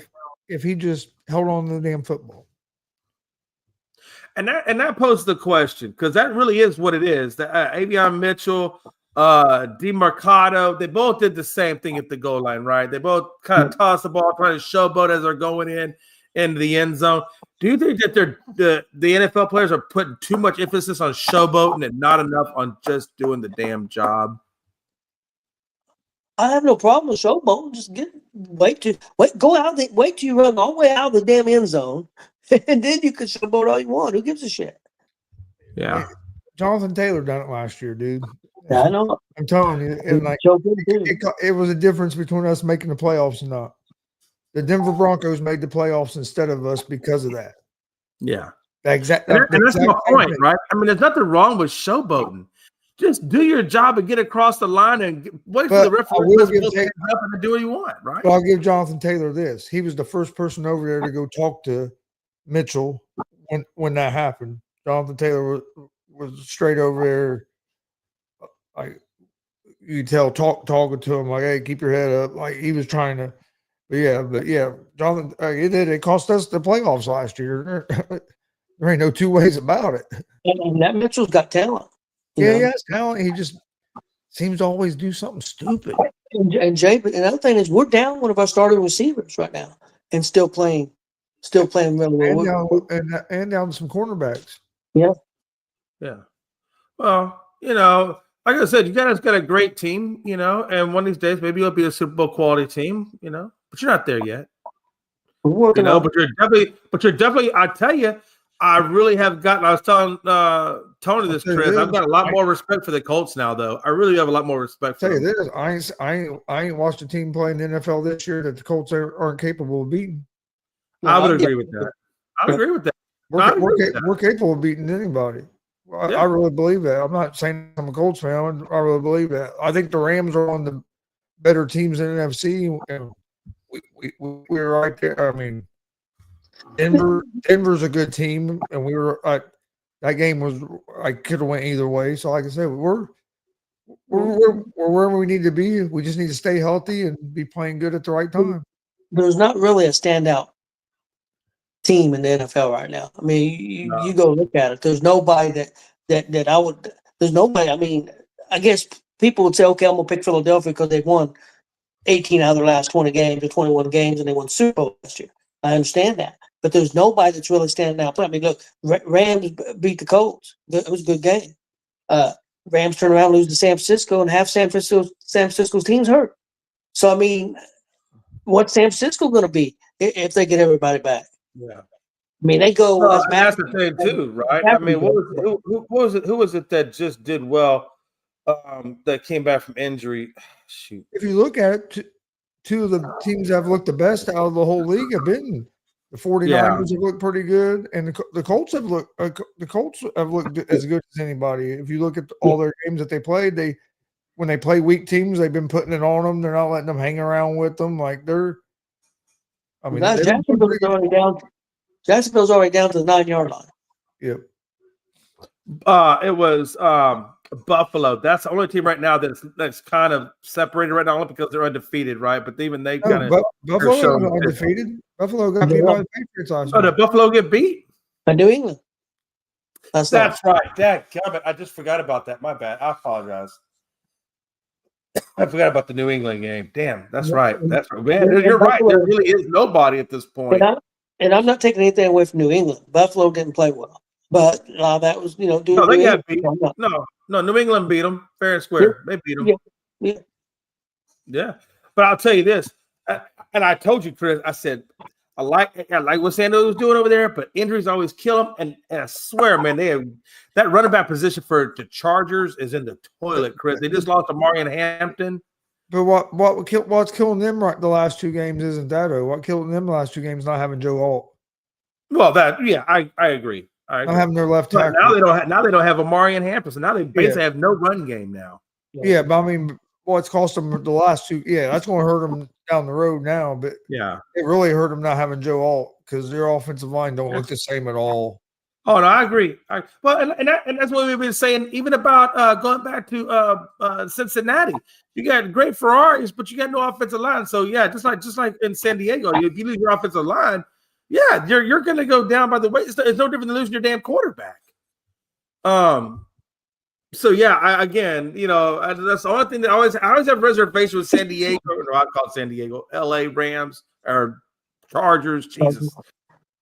if he just held on to the damn football. And that poses the question, because that really is what it is. The Avion Mitchell, DeMarcado, they both did the same thing at the goal line, right? They both kind of toss the ball, trying to showboat as they're going into the end zone. Do you think that the NFL players are putting too much emphasis on showboating and not enough on just doing the damn job? I have no problem with showboating. Just wait till you run all the way out of the damn end zone, and then you can showboat all you want. Who gives a shit? Yeah. Jonathan Taylor done it last year, dude. Yeah, I know. I'm telling you, and like it was a difference between us making the playoffs and not. The Denver Broncos made the playoffs instead of us because of that. Yeah. And that's my point, right? I mean, there's nothing wrong with showboating. Just do your job and get across the line and wait for the referee to do what you want, right? But I'll give Jonathan Taylor this. He was the first person over there to go talk to Mitchell when that happened. Jonathan Taylor was straight over there. Like you tell, talking to him like, "Hey, keep your head up." Like he was trying to. But yeah, Jonathan. It cost us the playoffs last year. There ain't no two ways about it. And that Mitchell's got talent. Yeah, he has talent. He just seems to always do something stupid. And Jay, but another thing is we're down one of our starting receivers right now, and still playing really well. And down some cornerbacks. Yeah. Yeah. Well, like I said, you guys got a great team, and one of these days maybe you'll be a Super Bowl quality team, but you're not there yet. We're working on but you're definitely, I tell you, I really have gotten. I was telling Tony this, Chris. I've got a lot more respect for the Colts now, though. I really have a lot more respect for them. Tell you this, I ain't watched a team play in the NFL this year that the Colts aren't capable of beating. I would agree with that. I agree with that. We're capable of beating anybody. I really believe that. I'm not saying I'm a Colts fan. I really believe that. I think the Rams are one of the better teams in the NFC, and we're right there. I mean, Denver's a good team, and we were that game was I could have went either way. So, like I said, we're wherever we need to be. We just need to stay healthy and be playing good at the right time. There's not really a standout team in the NFL right now. I mean, you go look at it. There's nobody that I would. There's nobody. I mean, I guess people would say, okay, I'm gonna pick Philadelphia because they've won 18 out of their last 20 games or 21 games, and they won Super Bowl last year. I understand that. But there's nobody that's really standing out. I mean, look, Rams beat the Colts. It was a good game. Rams turn around and lose to San Francisco, and half San Francisco's team's hurt. So, I mean, what's San Francisco going to be if they get everybody back? Yeah. I mean, they go. That's the thing too, right? I mean, who was it that just did well? That came back from injury. Shoot. If you look at it, two of the teams that have looked the best out of the whole league have been the 49ers have looked pretty good, and the Colts have looked as good as anybody. If you look at all their games that they played, when they play weak teams, they've been putting it on them. They're not letting them hang around with them. Like Jacksonville's already down to the 9-yard line. Yep. It was Buffalo. That's the only team right now that's kind of separated right now, only because they're undefeated, right? But even they kind of Buffalo is undefeated. Buffalo got beat by the Patriots last night. Oh, did Buffalo get beat? By New England. That's right. Dadgummit, I just forgot about that. My bad. I apologize. I forgot about the New England game. Damn, that's right. That's right. Man, you're right. There really is nobody at this point. And I'm not taking anything away from New England. Buffalo didn't play well. But that was, no, they got beat. No, New England beat them fair and square. They beat them. Yeah. But I'll tell you this, and I told you, Chris, I said, I like what San Diego was doing over there, but injuries always kill them. And I swear, man, that running back position for the Chargers is in the toilet, Chris. They just lost to Marion Hampton. But what's killing them right the last two games isn't that though. What killed them the last two games not having Joe Alt. Well, I agree. Not having their left But tackle. now they don't have Amari and Hampton, so now they basically have no run game now. Yeah, but I mean, what's cost them the last two? Yeah, that's going to hurt them down the road now. But Yeah, it really hurt them not having Joe Alt because their offensive line don't look the same at all. Oh no, I agree. And that's what we've been saying, even about going back to Cincinnati. You got great Ferraris, but you got no offensive line. So yeah, just like in San Diego, if you lose your offensive line, yeah, you're going to go down by the way. It's no different than losing your damn quarterback. So yeah, again, that's the only thing that I always have reservations with San Diego. Or I call it San Diego, LA Rams or Chargers. Jesus.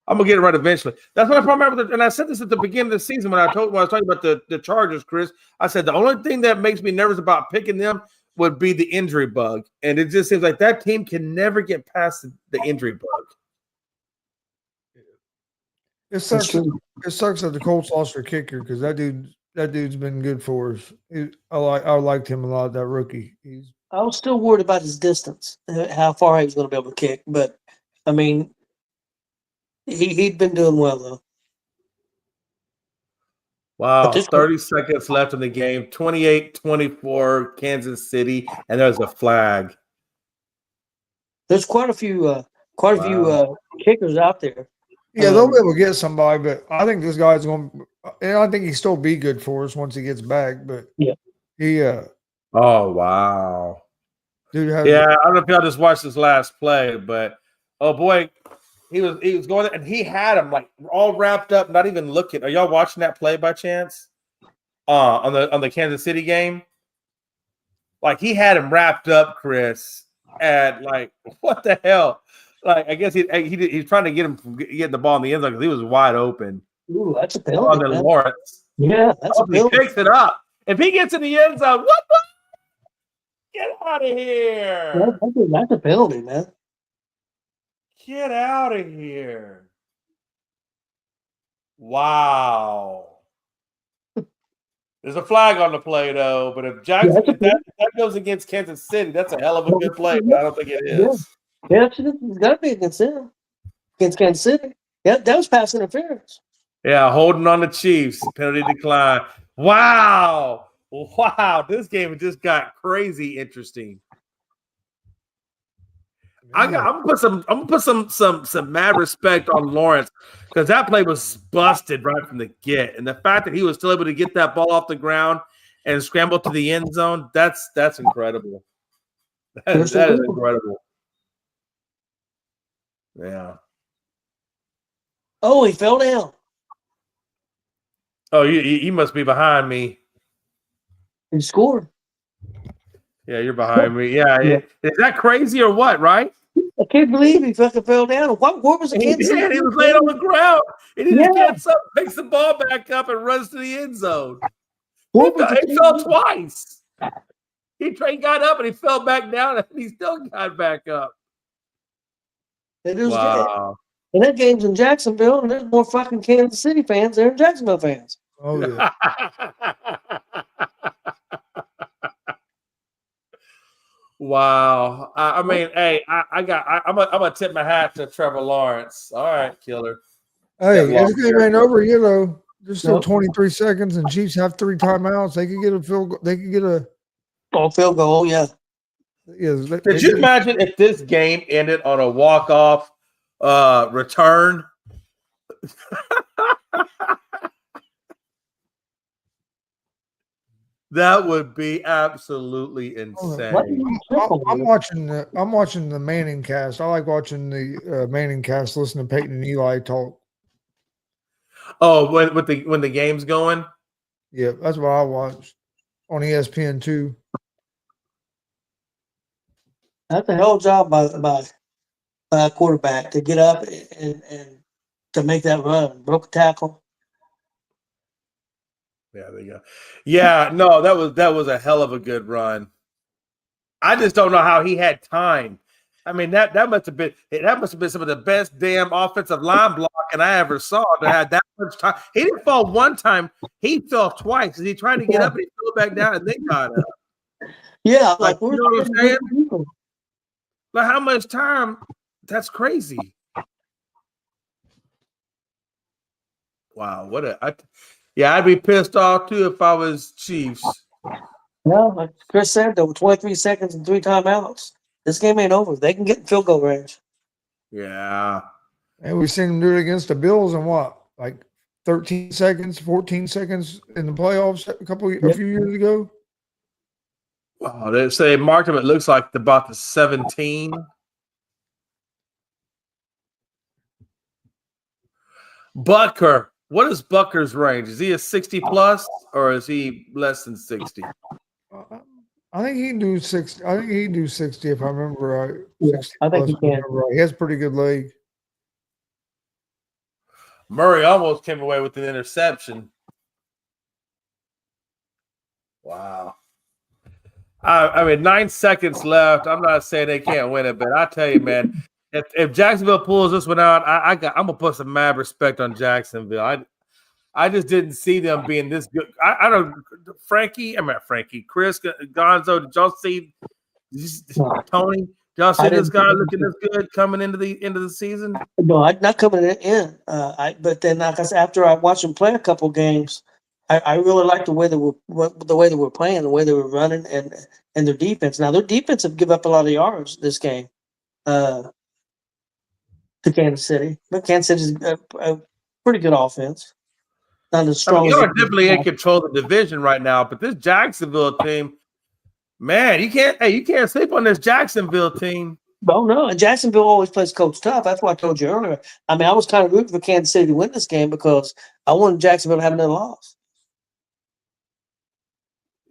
I'm gonna get it right eventually. That's what I remember. And I said this at the beginning of the season when I was talking about the Chargers, Chris. I said the only thing that makes me nervous about picking them would be the injury bug, and it just seems like that team can never get past the injury bug. It sucks. It sucks that the Colts lost their kicker because that dude's been good for us. I liked him a lot. That rookie. I was still worried about his distance, how far he was going to be able to kick, but I mean. He'd been doing well, though. Wow, 30 seconds left in the game. 28-24, Kansas City, and there's a flag. There's quite a few kickers out there. Yeah, they'll be able to get somebody, but I think this guy's going to – and I think he'll still be good for us once he gets back. But yeah, he oh, wow. Dude I don't know if y'all just watched this last play, but, oh, boy – He was going there and he had him like all wrapped up, not even looking. Are y'all watching that play by chance? On the Kansas City game? Like he had him wrapped up, Chris, at like what the hell? Like I guess he's trying to get him from getting the ball in the end zone because he was wide open. Ooh, that's a penalty. On Lawrence. Yeah, that's a penalty. He picks it up. If he gets in the end zone, what the? Get out of here! That's a penalty, man. Get out of here. Wow. There's a flag on the play, though. But if Jackson, if that goes against Kansas City, that's a hell of a good play. But I don't think it is. Yeah, it's got to be against them. Against Kansas City. Yeah, that was pass interference. Yeah, holding on the Chiefs. Penalty decline. Wow. Wow. This game just got crazy interesting. I'm gonna put some mad respect on Lawrence because that play was busted right from the get, and the fact that he was still able to get that ball off the ground and scramble to the end zone, that's incredible. That is incredible. Yeah. Oh, he fell down. Oh, you must be behind me. He scored. Yeah, you're behind me. Yeah. Is that crazy or what? Right? I can't believe he fucking fell down. What was the Kansas City? He was laying on the ground. And he just gets up, picks the ball back up, and runs to the end zone. He fell twice. He got up and he fell back down, and he still got back up. Wow. And that game's in Jacksonville, and there's more fucking Kansas City fans there than Jacksonville fans. Oh, yeah. Wow. I mean, hey, I'm gonna tip my hat to Trevor Lawrence. All right, killer. Hey, this game ain't over yet, though. There's still 23 seconds, and Chiefs have 3 timeouts. They could get a field goal. They could get a field goal. Yeah. Could you imagine if this game ended on a walk-off return? That would be absolutely insane. I'm watching the Manning cast. I like watching the Manning cast. Listen to Peyton and Eli talk. Oh, when the game's going. Yeah, that's what I watched on ESPN too. That's a hell of a job by a quarterback to get up and to make that run. Broke a tackle. Yeah, there you go. Yeah, no, that was a hell of a good run. I just don't know how he had time. I mean, that must have been some of the best damn offensive line blocking I ever saw to have that much time. He didn't fall one time, he fell twice. He tried to get up and he fell back down and then got up. Yeah, Like, like where's you know what I'm saying? people? Like, how much time? That's crazy. Wow, I'd be pissed off too if I was Chiefs. Well, like Chris said, there were 23 seconds and 3 timeouts. This game ain't over. They can get in field goal range. Yeah. And we've seen them do it against the Bills in what, like 13 seconds, 14 seconds in the playoffs a few years ago. Wow, they say marked him. It looks like about the 17. Bucker. What is Bucker's range? Is he a 60 plus or is he less than 60? I think he can do 60. I think he can do 60 if I remember right. Yeah, 60 I think he can. Right. He has pretty good leg. Murray almost came away with an interception. Wow. I mean, 9 seconds left. I'm not saying they can't win it, but I tell you, man, if Jacksonville pulls this one out, I'm gonna put some mad respect on Jacksonville. I just didn't see them being this good. I don't. Chris Gonzo. Did y'all see Tony? Did y'all see this guy looking this good coming into the season? No, I'm not coming in. But then, like I said, after I watched them play a couple games, I really like the way they were playing, the way they were running, and their defense. Now their defense have given up a lot of yards this game to Kansas City, but Kansas City's a pretty good offense. Not as strong. Y'all are definitely in control of the division right now, but this Jacksonville team, man, you can't sleep on this Jacksonville team. Oh no, and Jacksonville always plays coach tough. That's what I told you earlier. I mean, I was kind of rooting for Kansas City to win this game because I wanted Jacksonville to have another loss.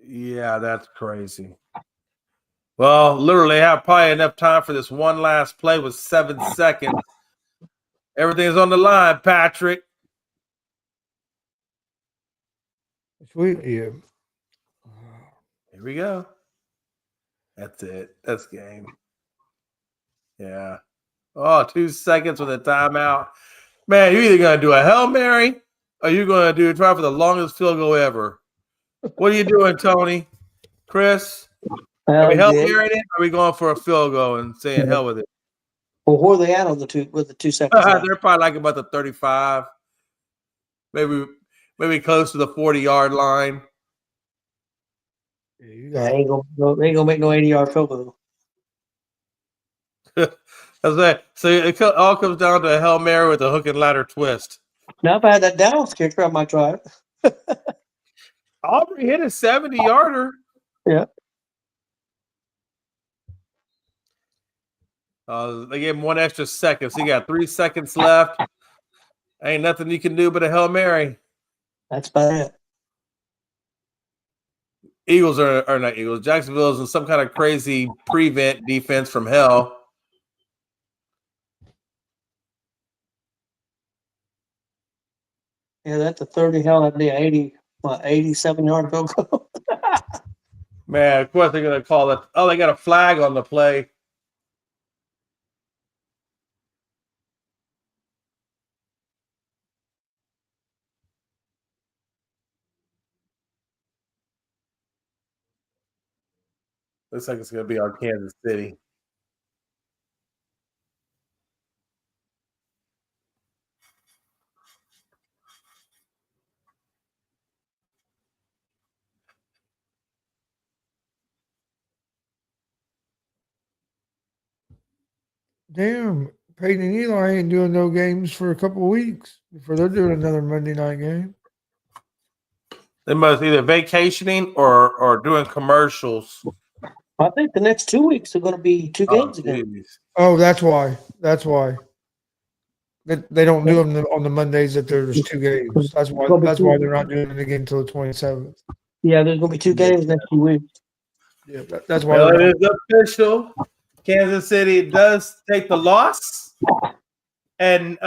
Yeah, that's crazy. Well, literally have probably enough time for this one last play with 7 seconds. Everything's on the line, Patrick. Sweet you. Here we go. That's it. That's game. Yeah. Oh, 2 seconds with a timeout. Man, you're either going to do a Hail Mary or you're going to try for the longest field goal ever. What are you doing, Tony? Chris? Are we Hail Mary it? Or are we going for a field goal and saying hell with it? Well, where are they at on the 2 seconds? They're probably like about the 35. Maybe close to the 40-yard line. They ain't gonna make no 80-yard field goal. That's right. So it all comes down to a Hail Mary with a hook and ladder twist. Now, if I had that Dallas kicker, I might try it. Aubrey hit a 70-yarder. Yeah. They gave him 1 extra second. So you got 3 seconds left. Ain't nothing you can do but a Hail Mary. That's about it. Eagles are not Eagles. Jacksonville's in some kind of crazy prevent defense from hell. Yeah, that's a 30. Hell, that'd be an 87-yard field goal. Man, of course they're going to call it. Oh, they got a flag on the play. Looks like it's going to be on Kansas City. Damn, Peyton and Eli ain't doing no games for a couple of weeks before they're doing another Monday night game. They must either vacationing or doing commercials. I think the next 2 weeks are going to be 2 games again. Oh, that's why. That's why. They don't do them on the Mondays that there's 2 games. That's why they're not doing it again until the 27th. Yeah, there's going to be 2 games next 2 weeks. Yeah, that's why. Well, it is official. Kansas City does take the loss, and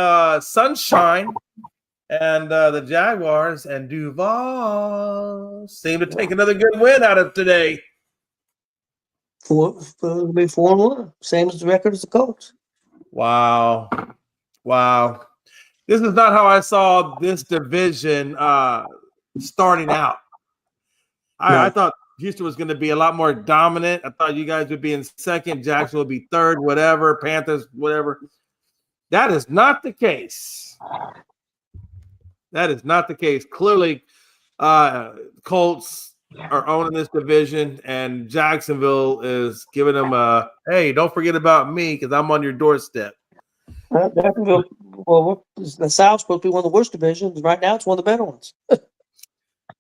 Sunshine and the Jaguars and Duval seem to take another good win out of today. It'll be 4-1, same as the record as the Colts. Wow. This is not how I saw this division starting out. I thought Houston was going to be a lot more dominant. I thought you guys would be in second, Jackson would be third, whatever, Panthers, whatever. That is not the case. That is not the case. Clearly, Colts are owning this division, and Jacksonville is giving them hey, don't forget about me because I'm on your doorstep. Jacksonville, well, the South's supposed to be one of the worst divisions. Right now, it's one of the better ones. It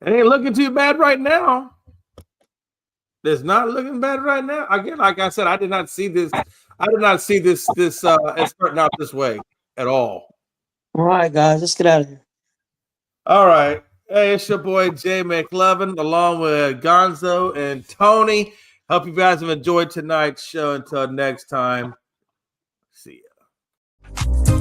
ain't looking too bad right now. It's not looking bad right now. Again, like I said, I did not see this. I did not see this as starting out this way at all. All right, guys, let's get out of here. All right. Hey, it's your boy Jay McLovin along with Gonzo and Tony. Hope you guys have enjoyed tonight's show. Until next time, see ya.